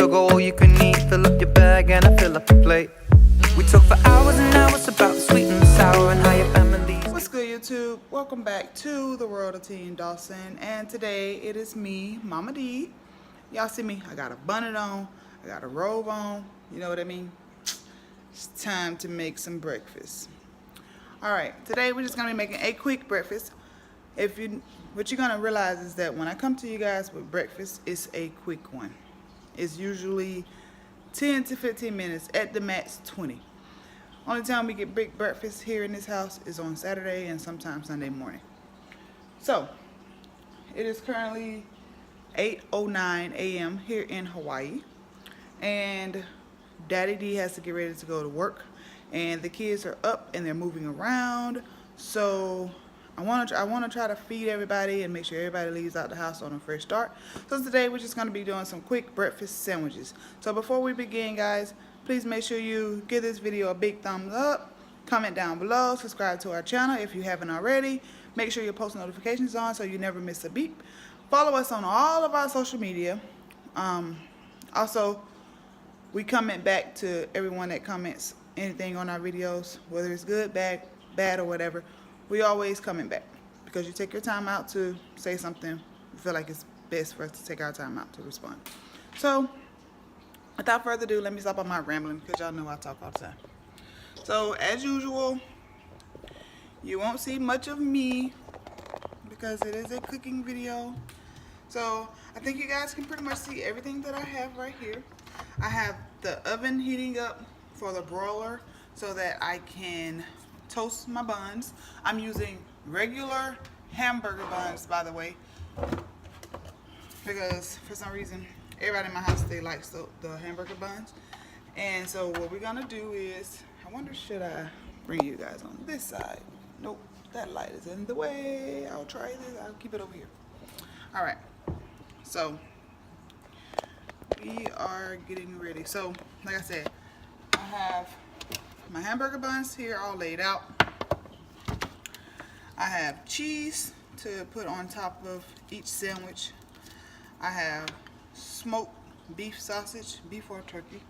go all you can eat. Fill up your bag and I fill up the plate. We talk for hours and hours about the sweet and the sour and how your family. What's good, YouTube? Welcome back to the world of Teen Dawson, and today it is me, Mama D. Y'all see me? I got a bonnet on, I got a robe on. You know what I mean? It's time to make some breakfast. All right, today we're just gonna be making a quick breakfast. What you're gonna realize is that when I come to you guys with breakfast, it's a quick one. It's usually 10 to 15 minutes, at the max 20. Only time we get big breakfast here in this house is on Saturday and sometimes Sunday morning. So, it is currently 8:09 a.m. here in Hawaii, and Daddy D has to get ready to go to work, and the kids are up and they're moving around. So I want to try to feed everybody and make sure everybody leaves out the house on a fresh start. So today we're just going to be doing some quick breakfast sandwiches. So before we begin, guys, please make sure you give this video a big thumbs up, comment down below, subscribe to our channel if you haven't already. Make sure your post notifications on so you never miss a beep. Follow us on all of our social media. Also, we comment back to everyone that comments anything on our videos, whether it's good, bad, or whatever. We always comment back because you take your time out to say something. We feel like it's best for us to take our time out to respond. So, without further ado, let me stop on my rambling because y'all know I talk all the time. So, as usual, you won't see much of me because it is a cooking video. So, I think you guys can pretty much see everything that I have right here. I have the oven heating up for the broiler so that I can toast my buns. I'm using regular hamburger buns, by the way, because for some reason everybody in my house, they like the hamburger buns. And so what we're gonna do is, I wonder, should I bring you guys on this side? Nope, that light is in the way. I'll try this. I'll keep it over here. All right, so we are getting ready. So like I said, I have my hamburger buns here all laid out. I have cheese to put on top of each sandwich. I have smoked beef sausage, beef or turkey.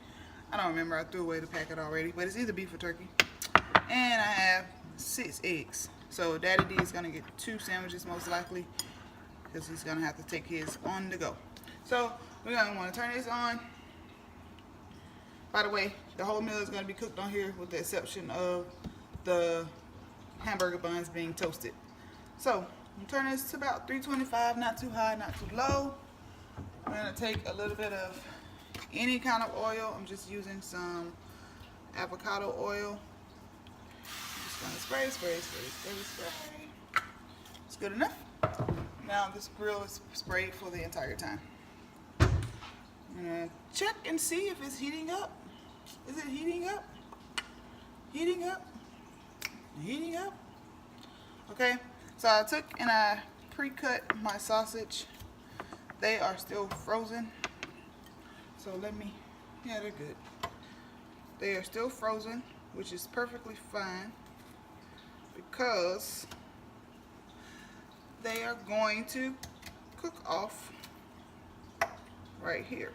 I don't remember, I threw away the packet already, but it's either beef or turkey. And I have 6 eggs. So Daddy D is gonna get 2 sandwiches most likely because he's gonna have to take his on the go. So we're gonna wanna turn this on. By the way, the whole meal is going to be cooked on here with the exception of the hamburger buns being toasted. So, I'm turning this to about 325, not too high, not too low. I'm going to take a little bit of any kind of oil. I'm just using some avocado oil. I'm just going to spray. It's good enough. Now this grill is sprayed for the entire time. I'm gonna check and see if it's heating up. Is it heating up? Heating up? Heating up? Okay, so I took and I pre-cut my sausage. They are still frozen. So yeah, they're good. They are still frozen, which is perfectly fine because they are going to cook off right here.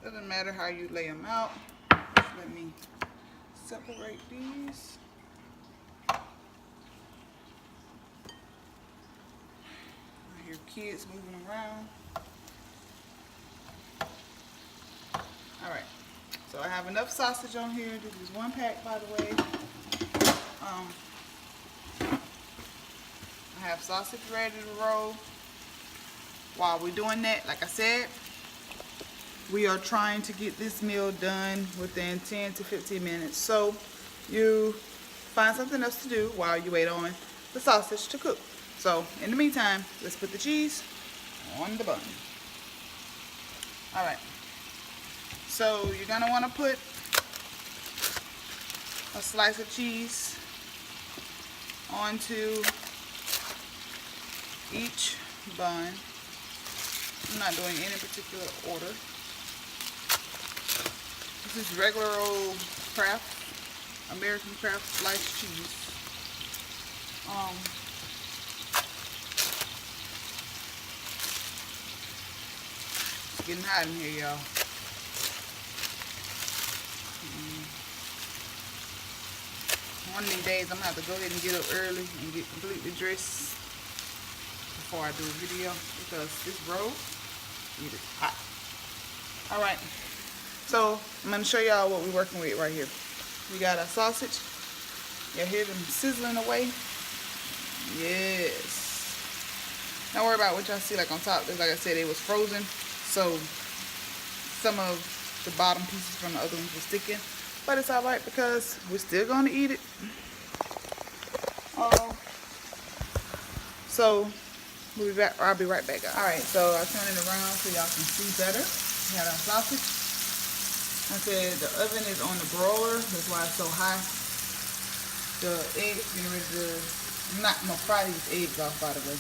Doesn't matter how you lay them out. Let me separate these. I hear kids moving around. Alright, so I have enough sausage on here. This is 1 pack, by the way. I have sausage ready to roll. While we're doing that, like I said, we are trying to get this meal done within 10 to 15 minutes. So you find something else to do while you wait on the sausage to cook. So in the meantime, let's put the cheese on the bun. Alright, so you're going to want to put a slice of cheese onto each bun. I'm not doing any particular order. This is regular old Kraft, American Kraft sliced cheese. It's getting hot in here, y'all. One of these days, I'm gonna have to go ahead and get up early and get completely dressed before I do a video because this road, it is hot. All right, so I'm gonna show y'all what we're working with right here. We got our sausage. Y'all hear them sizzling away? Yes. Don't worry about what y'all see like on top. Because like I said, it was frozen, so some of the bottom pieces from the other ones were sticking. But it's all right because we're still gonna eat it. So we'll be back. I'll be right back, guys. All right, so I turn it around so y'all can see better. We had our sausage. I said the oven is on the broiler. That's why it's so high. The eggs getting ready to fry these eggs off, by the way.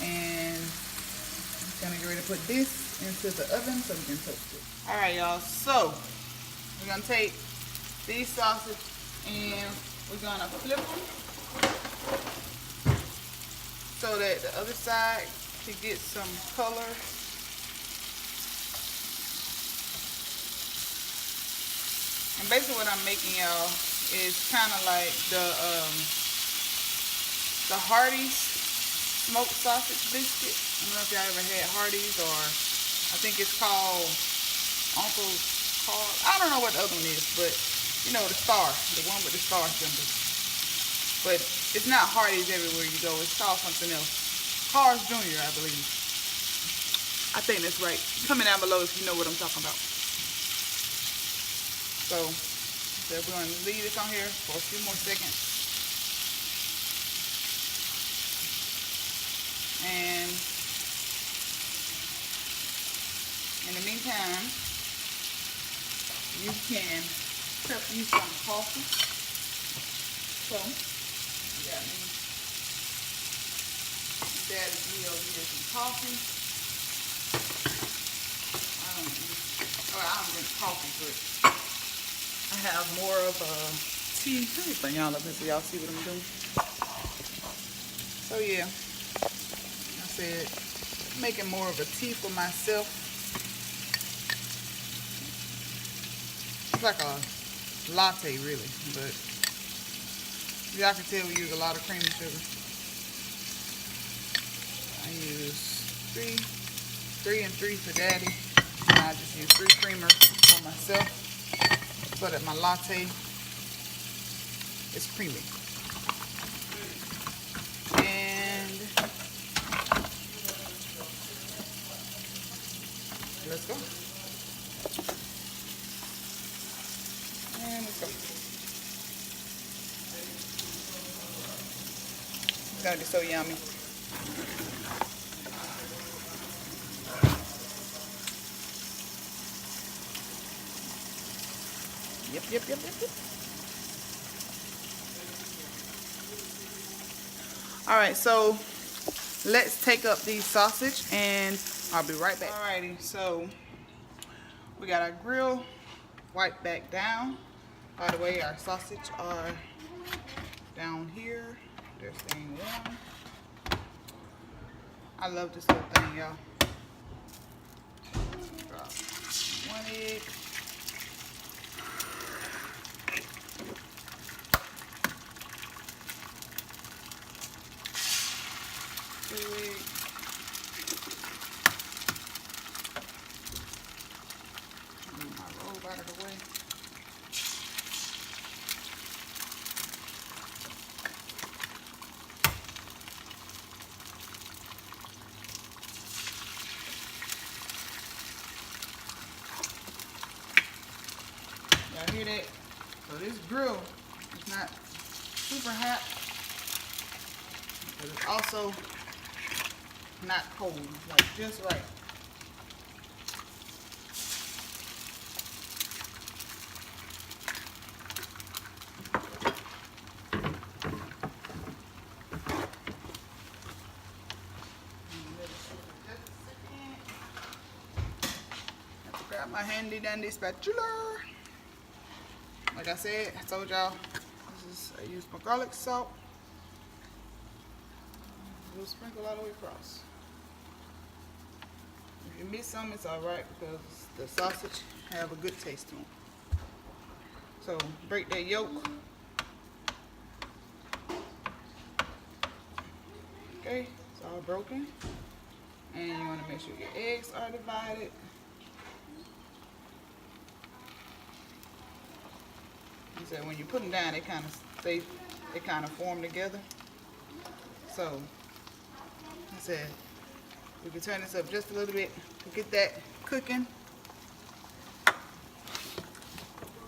And I'm gonna get ready to put this into the oven so we can toast it. All right, y'all. So we're gonna take these sausage and we're gonna flip them so that the other side can get some color. And basically what I'm making, y'all, is kind of like the Hardee smoked sausage biscuit. I don't know if y'all ever had Hardee's, or I think it's called Uncle's Car. I don't know what the other one is, but you know, the star, the one with the star symbol. But it's not Hardee's everywhere you go. It's called something else. Carl's Jr., I believe. I think that's right. Comment down below if you know what I'm talking about. So we're going to leave this on here for a few more seconds. And in the meantime, you can prep you some coffee. So, you got me. Daddy's me over here some coffee. I don't drink coffee, but I have more of a tea. Let me bring y'all up here so y'all see what I'm doing. So yeah, I said making more of a tea for myself. It's like a latte really, but y'all can tell we use a lot of cream and sugar. I use three and three for Daddy, and I just use 3 creamers for myself, so that my latte is creamy. And let's go. And let's go. It's gonna be so yummy. Yep. All right, so let's take up these sausage and I'll be right back. Alrighty, so we got our grill wiped back down. By the way, our sausage are down here. They're staying warm. I love this little thing, y'all. Drop 1 egg. 2 eggs. Move my robe out of the way. Y'all hear that? So this grill is not super hot, but it's also not cold, like just right. Have to grab my handy dandy spatula. Like I said, I told y'all, I use my garlic salt, we'll sprinkle all the way across. If you miss some, it's alright because the sausage have a good taste to them. So break that yolk. Okay, it's all broken. And you want to make sure your eggs are divided. He said when you put them down, they kind of form together. So I said we can turn this up just a little bit to get that cooking.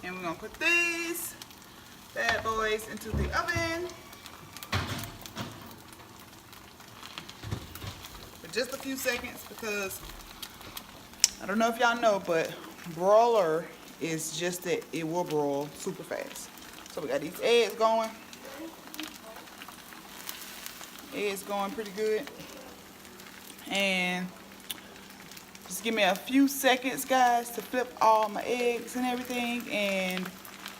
And we're gonna put these bad boys into the oven for just a few seconds because I don't know if y'all know, but broiler is just that it will broil super fast. So we got these eggs going. Eggs going pretty good. And just give me a few seconds, guys, to flip all my eggs and everything, and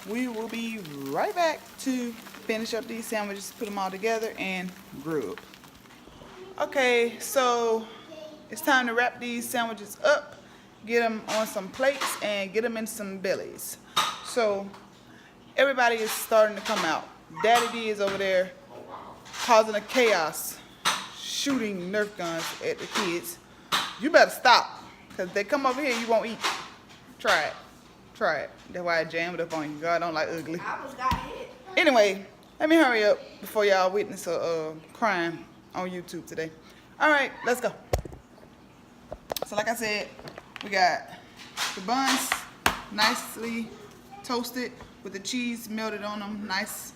we will be right back to finish up these sandwiches, put them all together, and grill. Okay, so it's time to wrap these sandwiches up, get them on some plates, and get them in some bellies. So everybody is starting to come out. Daddy D is over there causing a chaos, shooting Nerf guns at the kids. You better stop, because if they come over here, you won't eat. Try it. Try it. That's why I jammed up on you. God don't like ugly. I almost got hit. Anyway, let me hurry up before y'all witness a crime on YouTube today. All right, let's go. So like I said, we got the buns nicely toasted with the cheese melted on them. Nice.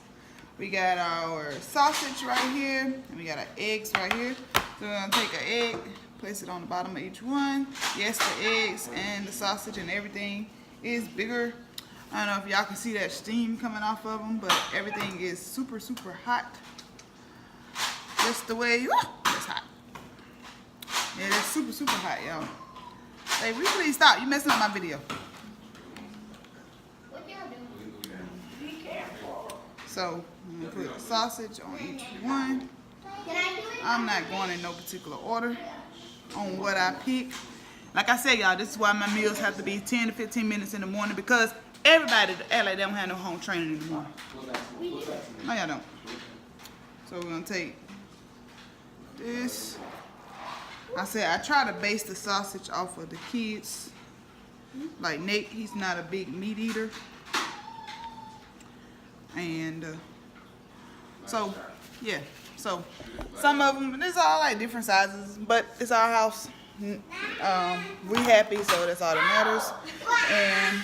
We got our sausage right here, and we got our eggs right here. So we're gonna take an egg, place it on the bottom of each one. Yes, the eggs and the sausage and everything is bigger. I don't know if y'all can see that steam coming off of them, but everything is super, super hot. Just the way, it's hot. Yeah, it's super, super hot, y'all. Hey, will you please stop? You messing up my video. What y'all doing? Be careful. So, I'm gonna put the sausage on each one. Can I do it? I'm not going in no particular order on what I pick. Like I said, y'all, this is why my meals have to be 10 to 15 minutes in the morning, because everybody act like they don't have no home training in the morning. No, y'all don't. So we're gonna take this. I said I try to base the sausage off of the kids. Like Nate, he's not a big meat eater. And so, yeah. So some of them, it's all like different sizes, but it's our house. We happy, so that's all that matters. And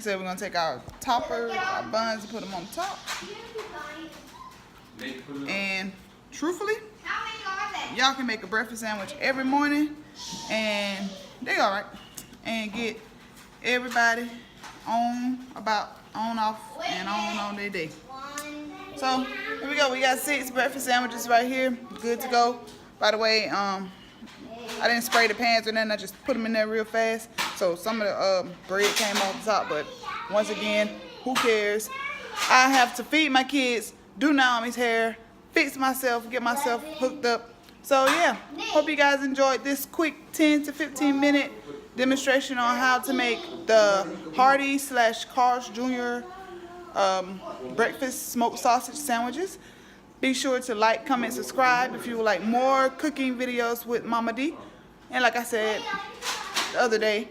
so we're gonna take our topper, our buns, and put them on top. And truthfully, y'all can make a breakfast sandwich every morning, and they all right, and get everybody on off and on their day. So here we go. We got 6 breakfast sandwiches right here, good to go. By the way, I didn't spray the pans or nothing. I just put them in there real fast. So some of the bread came off the top, but once again, who cares? I have to feed my kids, do Naomi's hair, fix myself, get myself hooked up. So yeah, hope you guys enjoyed this quick 10 to 15 minute demonstration on how to make the Hardee / Carl's Jr. Breakfast smoked sausage sandwiches. Be sure to like, comment, subscribe if you would like more cooking videos with Mama D. And like I said yesterday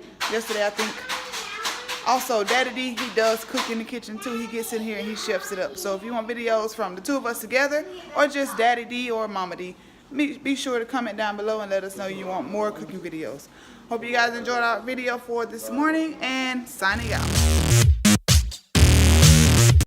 I think, also Daddy D, he does cook in the kitchen too. He gets in here and he chefs it up. So if you want videos from the two of us together, or just Daddy D or Mama D, be sure to comment down below and let us know you want more cooking videos. Hope you guys enjoyed our video for this morning, and signing out.